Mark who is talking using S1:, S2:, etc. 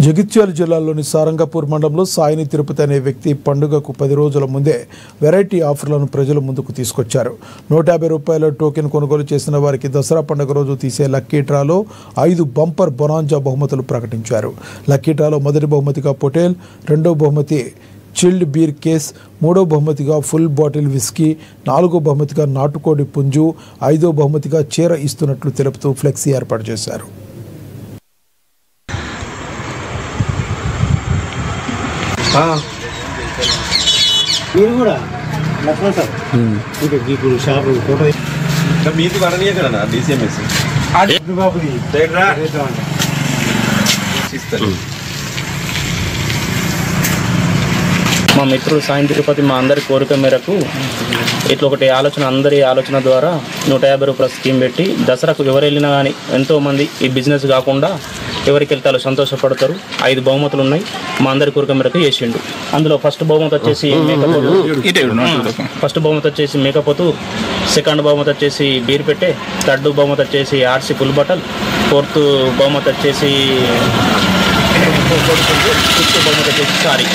S1: జగిత్యాల జిల్లాలోని సారంగపూర్ మండలంలో సాయిని తిరుపతి అనే వ్యక్తి పండుగకు 10 రోజుల ముందే వెరైటీ ఆఫర్లను ప్రజల ముందుకు తీసుకొచ్చారు. 150 రూపాయల టోకెన్ కొనుగోలు చేసిన వారికి దసరా పండుగ రోజు తీసే లక్కీ డ్రాలో 5 బంపర్ బొనాంజా బహుమతులు ప్రకటించారు. లక్కీ డ్రాలో మొదటి బహుమతిగా పొటేల్, రెండో బహుమతి చిల్డ్ బీర్ కేస్, మూడో బహుమతిగా ఫుల్ బాటిల్ విస్కీ, నాలుగో బహుమతిగా నాటుకోడి పుంజు, ఐదో బహుమతిగా చీర ఇస్తున్నట్లు తెలుపుతూ ఫ్లెక్సీ ఏర్పాటు చేశారు.
S2: మీరు కూడా లక్ష్మణ్ సార్ ఇప్పుడు షాప్ ఫోటో
S3: మీది పడనీయ కదా డిసిఎంఎస్
S2: బాబుది
S4: మా మిత్రుడు సాయి తిరుపతి మా అందరి కోరిక మేరకు ఇట్లా ఒకటి అందరి ఆలోచన ద్వారా 150 రూపాయల స్కీమ్ పెట్టి దసరాకు ఎవరు వెళ్ళినా కానీ ఎంతోమంది ఈ బిజినెస్ కాకుండా ఎవరికి వెళ్తే వాళ్ళు సంతోషపడతారు. 5 బహుమతులు ఉన్నాయి. మా అందరి కోరిక మేరకు చేసిండు. అందులో ఫస్ట్ బహుమతి వచ్చేసి మేకపోతు, సెకండ్ బహుమతి వచ్చేసి బీర్ పెట్టే, థర్డ్ బహుమతి వచ్చేసి ఆర్సీ ఫుల్ బటల్, ఫోర్త్ బహుమతి వచ్చేసి, ఫిఫ్త్ బహుమతి వచ్చేసి సారీ.